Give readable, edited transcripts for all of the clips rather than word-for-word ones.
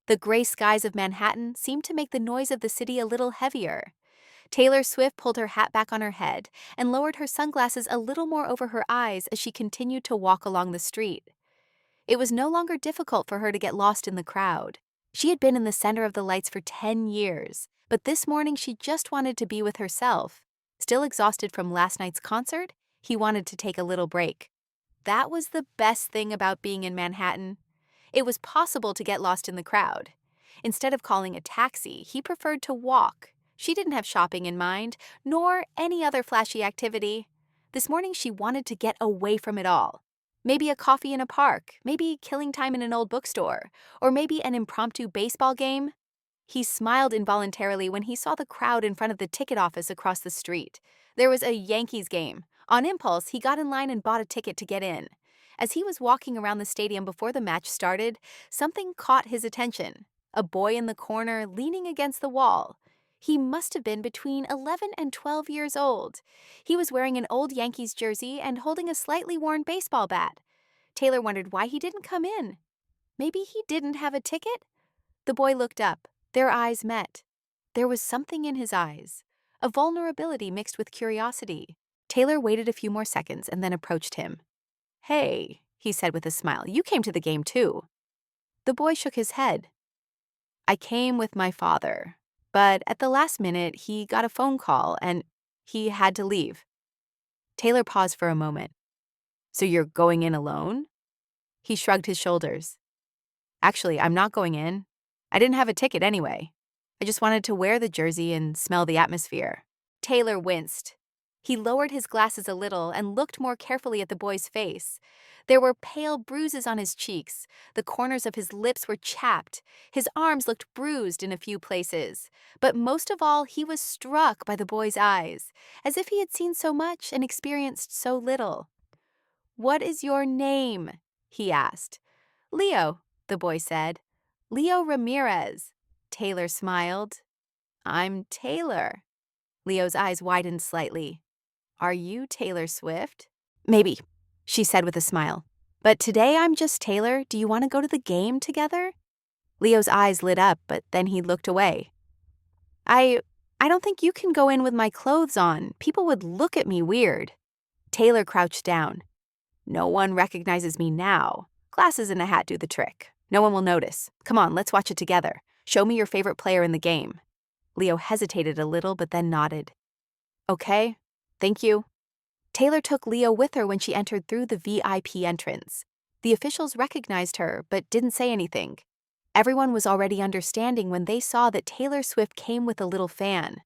The gray skies of Manhattan seemed to make the noise of the city a little heavier. Taylor Swift pulled her hat back on her head and lowered her sunglasses a little more over her eyes as she continued to walk along the street. It was no longer difficult for her to get lost in the crowd. She had been in the center of the lights for 10 years, but this morning she just wanted to be with herself. Still exhausted from last night's concert, he wanted to take a little break. That was the best thing about being in Manhattan. It was possible to get lost in the crowd. Instead of calling a taxi, he preferred to walk. She didn't have shopping in mind, nor any other flashy activity. This morning she wanted to get away from it all. Maybe a coffee in a park, maybe killing time in an old bookstore, or maybe an impromptu baseball game. He smiled involuntarily when he saw the crowd in front of the ticket office across the street. There was a Yankees game. On impulse, he got in line and bought a ticket to get in. As he was walking around the stadium before the match started, something caught his attention. A boy in the corner leaning against the wall. He must have been between 11 and 12 years old. He was wearing an old Yankees jersey and holding a slightly worn baseball bat. Taylor wondered why he didn't come in. Maybe he didn't have a ticket? The boy looked up. Their eyes met. There was something in his eyes, a vulnerability mixed with curiosity. Taylor waited a few more seconds and then approached him. "Hey," he said with a smile, "you came to the game too." The boy shook his head. "I came with my father, but at the last minute he got a phone call and he had to leave." Taylor paused for a moment. "So you're going in alone?" He shrugged his shoulders. "Actually, I'm not going in. I didn't have a ticket anyway. I just wanted to wear the jersey and smell the atmosphere." Taylor winced. He lowered his glasses a little and looked more carefully at the boy's face. There were pale bruises on his cheeks. The corners of his lips were chapped. His arms looked bruised in a few places. But most of all, he was struck by the boy's eyes, as if he had seen so much and experienced so little. "What is your name?" he asked. "Leo," the boy said. "Leo Ramirez." Taylor smiled. "I'm Taylor." Leo's eyes widened slightly. "Are you Taylor Swift?" "Maybe," she said with a smile. "But today I'm just Taylor. Do you want to go to the game together?" Leo's eyes lit up, but then he looked away. I don't think you can go in with my clothes on. People would look at me weird." Taylor crouched down. "No one recognizes me now. Glasses and a hat do the trick. No one will notice. Come on, let's watch it together. Show me your favorite player in the game." Leo hesitated a little, but then nodded. "Okay, thank you." Taylor took Leo with her when she entered through the VIP entrance. The officials recognized her, but didn't say anything. Everyone was already understanding when they saw that Taylor Swift came with a little fan.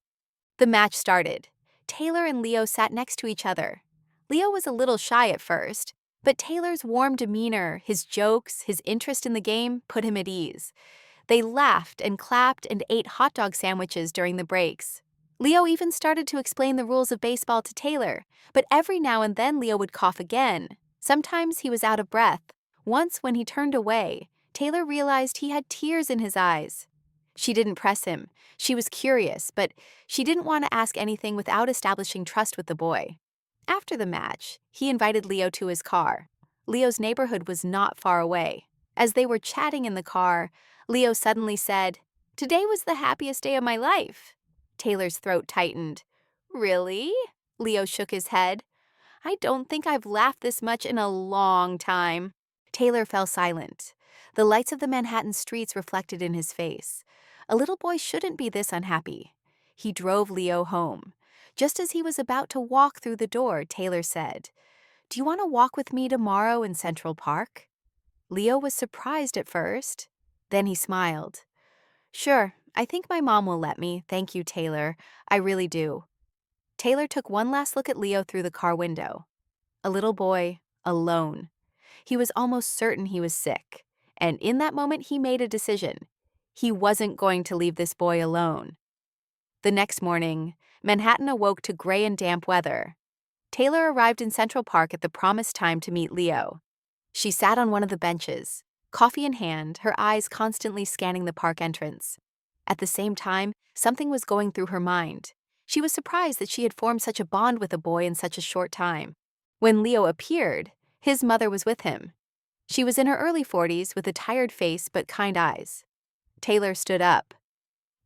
The match started. Taylor and Leo sat next to each other. Leo was a little shy at first, but Taylor's warm demeanor, his jokes, his interest in the game put him at ease. They laughed and clapped and ate hot dog sandwiches during the breaks. Leo even started to explain the rules of baseball to Taylor, but every now and then Leo would cough again. Sometimes he was out of breath. Once, when he turned away, Taylor realized he had tears in his eyes. She didn't press him. She was curious, but she didn't want to ask anything without establishing trust with the boy. After the match, he invited Leo to his car. Leo's neighborhood was not far away. As they were chatting in the car, Leo suddenly said, "Today was the happiest day of my life." Taylor's throat tightened. "Really?" Leo shook his head. "I don't think I've laughed this much in a long time." Taylor fell silent. The lights of the Manhattan streets reflected in his face. A little boy shouldn't be this unhappy. He drove Leo home. Just as he was about to walk through the door, Taylor said, "Do you want to walk with me tomorrow in Central Park?" Leo was surprised at first. Then he smiled. "Sure, I think my mom will let me. Thank you, Taylor. I really do." Taylor took one last look at Leo through the car window. A little boy, alone. He was almost certain he was sick, and in that moment he made a decision. He wasn't going to leave this boy alone. The next morning, Manhattan awoke to gray and damp weather. Taylor arrived in Central Park at the promised time to meet Leo. She sat on one of the benches, coffee in hand, her eyes constantly scanning the park entrance. At the same time, something was going through her mind. She was surprised that she had formed such a bond with a boy in such a short time. When Leo appeared, his mother was with him. She was in her early 40s with a tired face but kind eyes. Taylor stood up.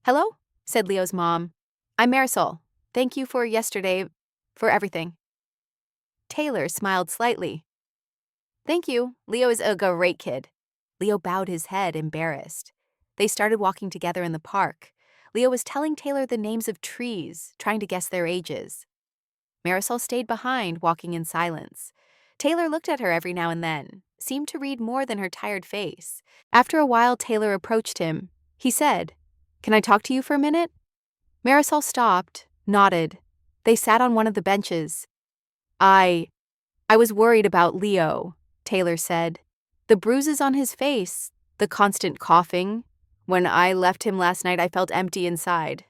"Hello?" said Leo's mom. "I'm Marisol. Thank you for yesterday, for everything." Taylor smiled slightly. "Thank you. Leo is a great kid." Leo bowed his head, embarrassed. They started walking together in the park. Leo was telling Taylor the names of trees, trying to guess their ages. Marisol stayed behind, walking in silence. Taylor looked at her every now and then, seemed to read more than her tired face. After a while, Taylor approached him. He said, "Can I talk to you for a minute?" Marisol stopped, nodded. They sat on one of the benches. I was worried about Leo," Taylor said. "The bruises on his face, the constant coughing. When I left him last night, I felt empty inside."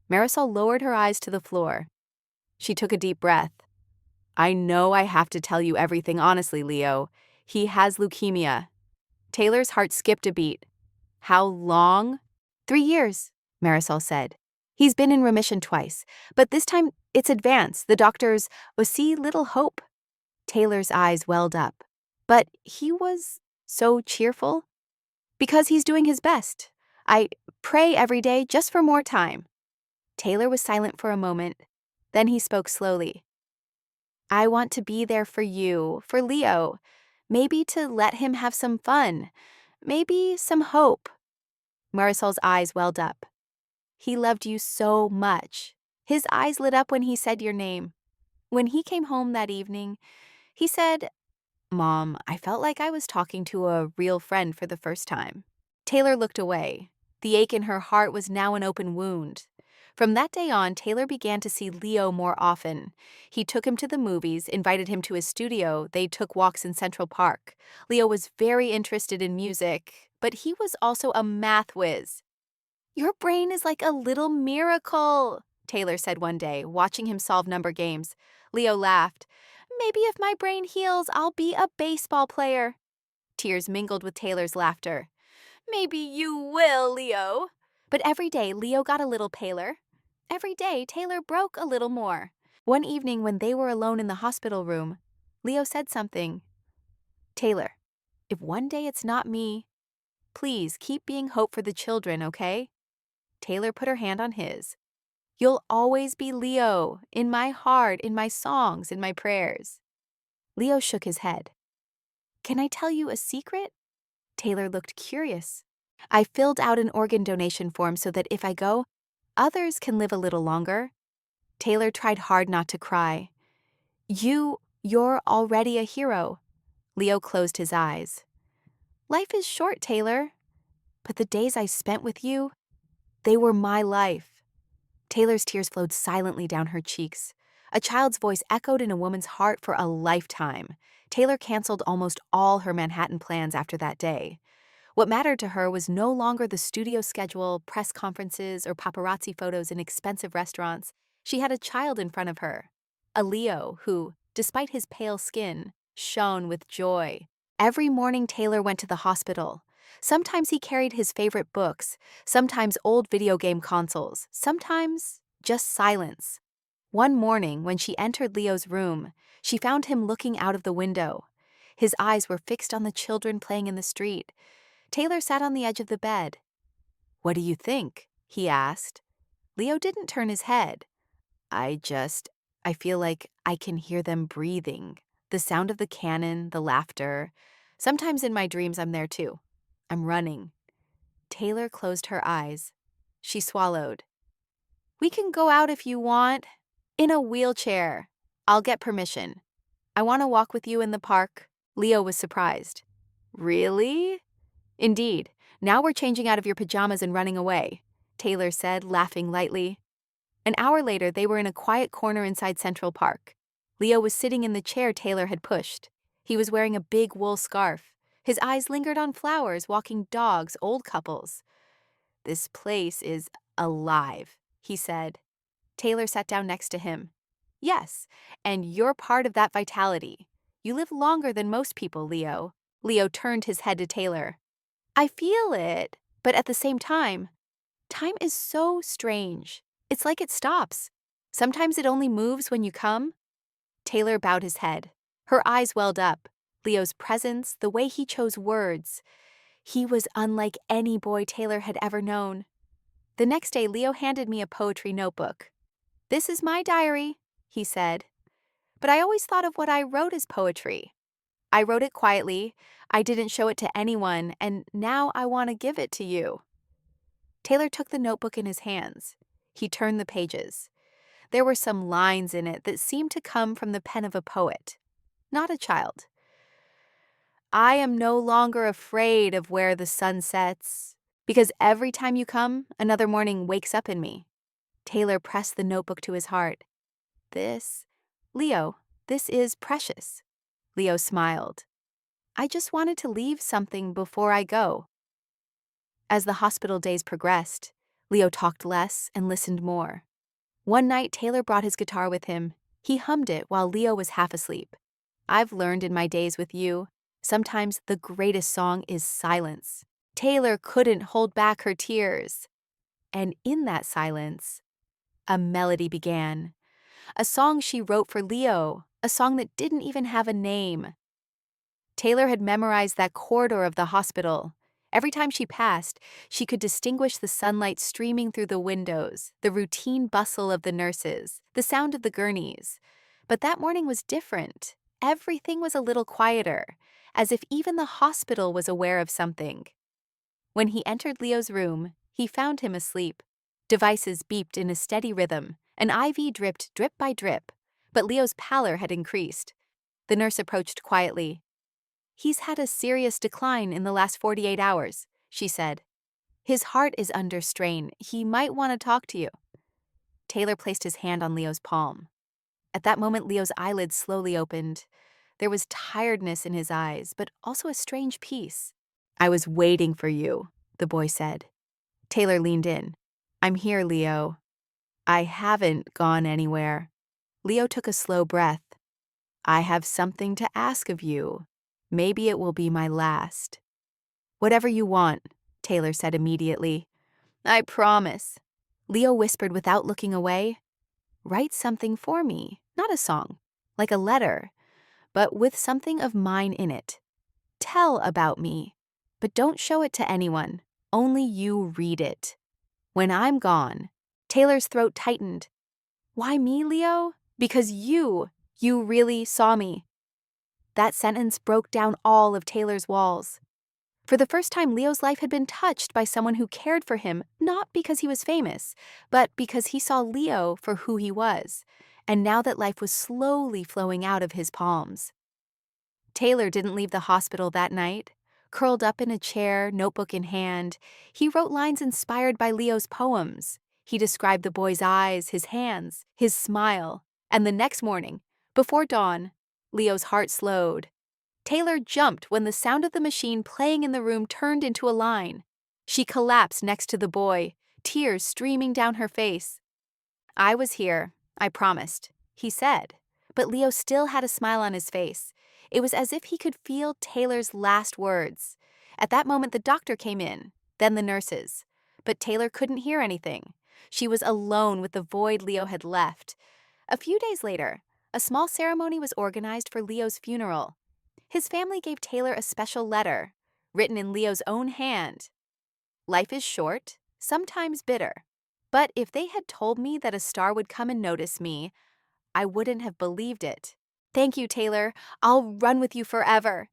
Marisol lowered her eyes to the floor. She took a deep breath. "I know I have to tell you everything honestly, Leo. He has leukemia." Taylor's heart skipped a beat. "How long?" "3 years," Marisol said. "He's been in remission twice, but this time it's advanced. The doctors see little hope." Taylor's eyes welled up. "But he was so cheerful." "Because he's doing his best. I pray every day just for more time." Taylor was silent for a moment. Then he spoke slowly. "I want to be there for you, for Leo. Maybe to let him have some fun. Maybe some hope." Marisol's eyes welled up. "He loved you so much." His eyes lit up when he said your name. When he came home that evening, he said, "Mom, I felt like I was talking to a real friend for the first time." Taylor looked away. The ache in her heart was now an open wound. From that day on, Taylor began to see Leo more often. He took him to the movies, invited him to his studio, they took walks in Central Park. Leo was very interested in music, but he was also a math whiz. "Your brain is like a little miracle," Taylor said one day, watching him solve number games. Leo laughed. "Maybe if my brain heals, I'll be a baseball player." Tears mingled with Taylor's laughter. "Maybe you will, Leo." But every day, Leo got a little paler. Every day, Taylor broke a little more. One evening, when they were alone in the hospital room, Leo said something. "Taylor, if one day it's not me, please keep being hope for the children, okay?" Taylor put her hand on his. "You'll always be Leo, in my heart, in my songs, in my prayers." Leo shook his head. "Can I tell you a secret?" Taylor looked curious. "I filled out an organ donation form so that if I go, others can live a little longer." Taylor tried hard not to cry. You're already a hero." Leo closed his eyes. "Life is short, Taylor. But the days I spent with you, they were my life." Taylor's tears flowed silently down her cheeks. A child's voice echoed in a woman's heart for a lifetime. Taylor canceled almost all her Manhattan plans after that day. What mattered to her was no longer the studio schedule, press conferences, or paparazzi photos in expensive restaurants. She had a child in front of her, a Leo who, despite his pale skin, shone with joy. Every morning Taylor went to the hospital. Sometimes he carried his favorite books, sometimes old video game consoles, sometimes just silence. One morning, when she entered Leo's room, she found him looking out of the window. His eyes were fixed on the children playing in the street. Taylor sat on the edge of the bed. "What do you think?" he asked. Leo didn't turn his head. I feel like I can hear them breathing. The sound of the cannon, the laughter. Sometimes in my dreams I'm there too. I'm running." Taylor closed her eyes. She swallowed. "We can go out if you want. In a wheelchair. I'll get permission. I want to walk with you in the park." Leo was surprised. "Really?" "Indeed. Now we're changing out of your pajamas and running away," Taylor said, laughing lightly. An hour later, they were in a quiet corner inside Central Park. Leo was sitting in the chair Taylor had pushed. He was wearing a big wool scarf. His eyes lingered on flowers, walking dogs, old couples. "This place is alive," he said. Taylor sat down next to him. "Yes, and you're part of that vitality. You live longer than most people, Leo." Leo turned his head to Taylor. "I feel it, but at the same time is so strange. It's like it stops. Sometimes it only moves when you come." Taylor bowed his head. Her eyes welled up. Leo's presence, the way he chose words. He was unlike any boy Taylor had ever known. The next day, Leo handed me a poetry notebook. "This is my diary," he said. "But I always thought of what I wrote as poetry. I wrote it quietly, I didn't show it to anyone, and now I want to give it to you." Taylor took the notebook in his hands. He turned the pages. There were some lines in it that seemed to come from the pen of a poet, not a child. "I am no longer afraid of where the sun sets, because every time you come, another morning wakes up in me." Taylor pressed the notebook to his heart. Leo, this is precious." Leo smiled. "I just wanted to leave something before I go." As the hospital days progressed, Leo talked less and listened more. One night, Taylor brought his guitar with him. He hummed it while Leo was half asleep. "I've learned in my days with you, sometimes the greatest song is silence." Taylor couldn't hold back her tears. And in that silence, a melody began. A song she wrote for Leo, a song that didn't even have a name. Taylor had memorized that corridor of the hospital. Every time she passed, she could distinguish the sunlight streaming through the windows, the routine bustle of the nurses, the sound of the gurneys. But that morning was different. Everything was a little quieter, as if even the hospital was aware of something. When he entered Leo's room, he found him asleep. Devices beeped in a steady rhythm. An IV dripped drip by drip, but Leo's pallor had increased. The nurse approached quietly. "He's had a serious decline in the last 48 hours, she said. "His heart is under strain. He might want to talk to you." Taylor placed his hand on Leo's palm. At that moment, Leo's eyelids slowly opened. There was tiredness in his eyes, but also a strange peace. "I was waiting for you," the boy said. Taylor leaned in. "I'm here, Leo. I haven't gone anywhere." Leo took a slow breath. "I have something to ask of you. Maybe it will be my last." "Whatever you want," Taylor said immediately. "I promise." Leo whispered without looking away. "Write something for me, not a song, like a letter, but with something of mine in it. Tell about me, but don't show it to anyone. Only you read it. When I'm gone." Taylor's throat tightened. "Why me, Leo? Because you really saw me." That sentence broke down all of Taylor's walls. For the first time, Leo's life had been touched by someone who cared for him, not because he was famous, but because he saw Leo for who he was, and now that life was slowly flowing out of his palms. Taylor didn't leave the hospital that night. Curled up in a chair, notebook in hand, he wrote lines inspired by Leo's poems. He described the boy's eyes, his hands, his smile, and the next morning, before dawn, Leo's heart slowed. Taylor jumped when the sound of the machine playing in the room turned into a line. She collapsed next to the boy, tears streaming down her face. "I was here, I promised," he said, but Leo still had a smile on his face. It was as if he could feel Taylor's last words. At that moment, the doctor came in, then the nurses. But Taylor couldn't hear anything. She was alone with the void Leo had left. A few days later, a small ceremony was organized for Leo's funeral. His family gave Taylor a special letter, written in Leo's own hand. "Life is short, sometimes bitter. But if they had told me that a star would come and notice me, I wouldn't have believed it. Thank you, Taylor. I'll run with you forever."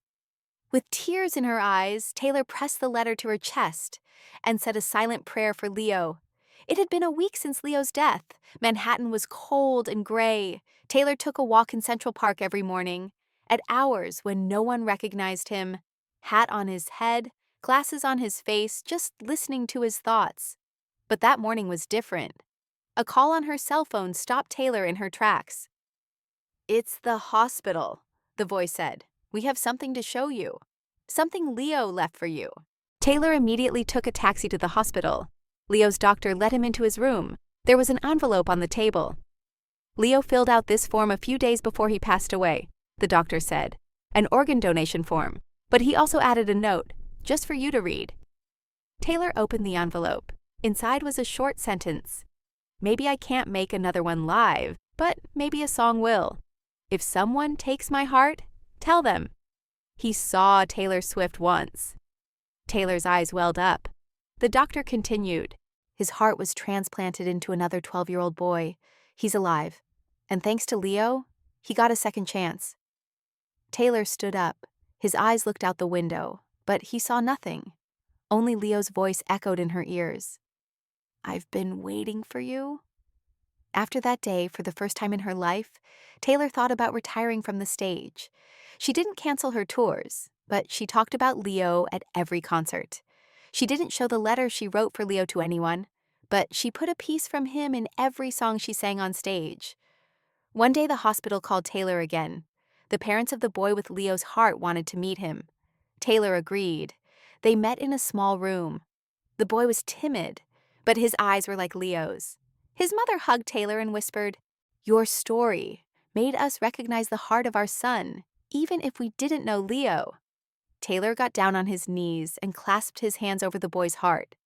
With tears in her eyes, Taylor pressed the letter to her chest and said a silent prayer for Leo. It had been a week since Leo's death. Manhattan was cold and gray. Taylor took a walk in Central Park every morning, at hours when no one recognized him. Hat on his head, glasses on his face, just listening to his thoughts. But that morning was different. A call on her cell phone stopped Taylor in her tracks. "It's the hospital," the voice said. "We have something to show you. Something Leo left for you." Taylor immediately took a taxi to the hospital. Leo's doctor let him into his room. There was an envelope on the table. "Leo filled out this form a few days before he passed away," the doctor said. "An organ donation form, but he also added a note, just for you to read." Taylor opened the envelope. Inside was a short sentence. "Maybe I can't make another one live, but maybe a song will. If someone takes my heart, tell them." He saw Taylor Swift once. Taylor's eyes welled up. The doctor continued. His heart was transplanted into another 12-year-old boy. He's alive. And thanks to Leo, he got a second chance. Taylor stood up. His eyes looked out the window, but he saw nothing. Only Leo's voice echoed in her ears. I've been waiting for you. After that day, for the first time in her life, Taylor thought about retiring from the stage. She didn't cancel her tours, but she talked about Leo at every concert. She didn't show the letter she wrote for Leo to anyone, but she put a piece from him in every song she sang on stage. One day the hospital called Taylor again. The parents of the boy with Leo's heart wanted to meet him. Taylor agreed. They met in a small room. The boy was timid, but his eyes were like Leo's. His mother hugged Taylor and whispered, "Your story made us recognize the heart of our son, even if we didn't know Leo." Taylor got down on his knees and clasped his hands over the boy's heart.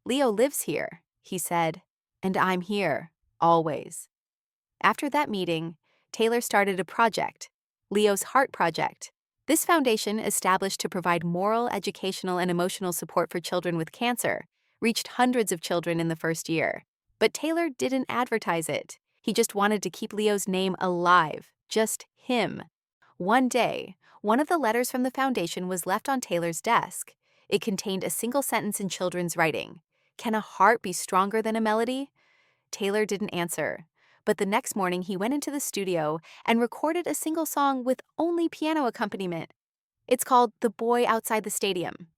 "Leo lives here," he said, "and I'm here, always." After that meeting, Taylor started a project, Leo's Heart Project. This foundation, established to provide moral, educational, and emotional support for children with cancer, reached hundreds of children in the first year. But Taylor didn't advertise it. He just wanted to keep Leo's name alive, just him. One day, one of the letters from the foundation was left on Taylor's desk. It contained a single sentence in children's writing. "Can a heart be stronger than a melody?" Taylor didn't answer, but the next morning he went into the studio and recorded a single song with only piano accompaniment. It's called "The Boy Outside the Stadium."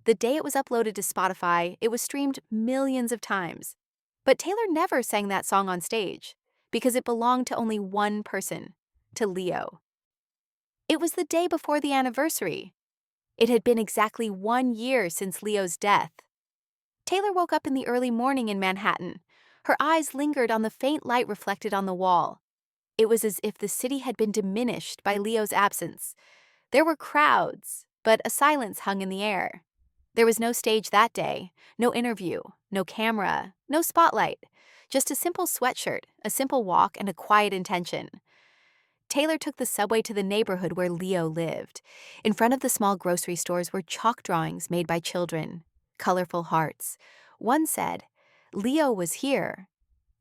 The day it was uploaded to Spotify, it was streamed millions of times. But Taylor never sang that song on stage because it belonged to only one person, to Leo. It was the day before the anniversary. It had been exactly 1 year since Leo's death. Taylor woke up in the early morning in Manhattan. Her eyes lingered on the faint light reflected on the wall. It was as if the city had been diminished by Leo's absence. There were crowds, but a silence hung in the air. There was no stage that day, no interview, no camera, no spotlight, just a simple sweatshirt, a simple walk, and a quiet intention. Taylor took the subway to the neighborhood where Leo lived. In front of the small grocery stores were chalk drawings made by children, colorful hearts. One said, "Leo was here."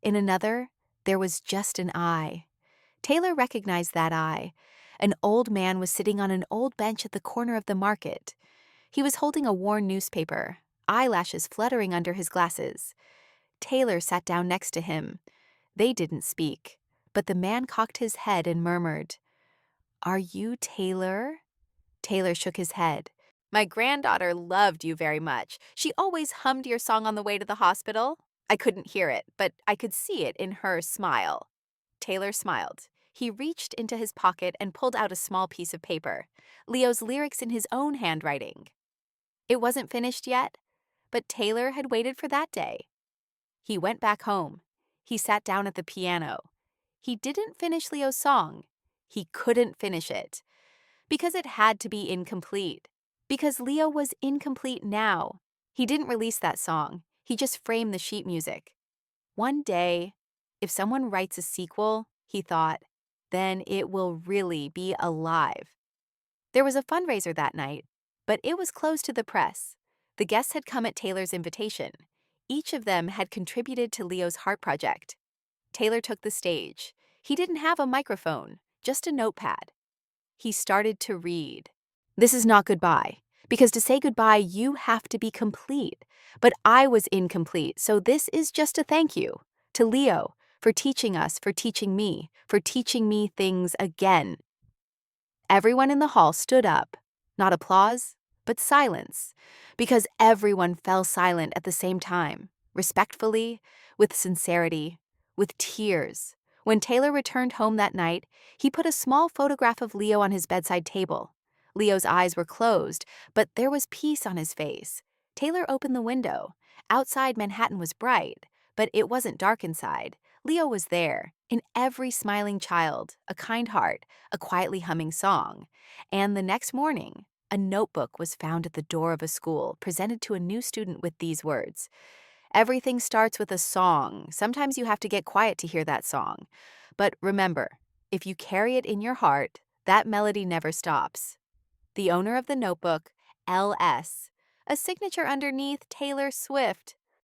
In another, there was just an eye. Taylor recognized that eye. An old man was sitting on an old bench at the corner of the market. He was holding a worn newspaper, eyelashes fluttering under his glasses. Taylor sat down next to him. They didn't speak, but the man cocked his head and murmured, "Are you Taylor?" Taylor shook his head. "My granddaughter loved you very much. She always hummed your song on the way to the hospital. I couldn't hear it, but I could see it in her smile." Taylor smiled. He reached into his pocket and pulled out a small piece of paper, Leo's lyrics in his own handwriting. It wasn't finished yet, but Taylor had waited for that day. He went back home. He sat down at the piano. He didn't finish Leo's song. He couldn't finish it. Because it had to be incomplete. Because Leo was incomplete now. He didn't release that song. He just framed the sheet music. One day, if someone writes a sequel, he thought, then it will really be alive. There was a fundraiser that night, but it was closed to the press. The guests had come at Taylor's invitation. Each of them had contributed to Leo's Heart Project. Taylor took the stage. He didn't have a microphone, just a notepad. He started to read. "This is not goodbye, because to say goodbye, you have to be complete. But I was incomplete, so this is just a thank you to Leo for teaching us, for teaching me things again." Everyone in the hall stood up, not applause, but silence, because everyone fell silent at the same time, respectfully, with sincerity, with tears. When Taylor returned home that night, he put a small photograph of Leo on his bedside table. Leo's eyes were closed, but there was peace on his face. Taylor opened the window. Outside, Manhattan was bright, but it wasn't dark inside. Leo was there, in every smiling child, a kind heart, a quietly humming song. And the next morning, a notebook was found at the door of a school, presented to a new student with these words: "Everything starts with a song. Sometimes you have to get quiet to hear that song. But remember, if you carry it in your heart, that melody never stops." The owner of the notebook, L.S., a signature underneath Taylor Swift.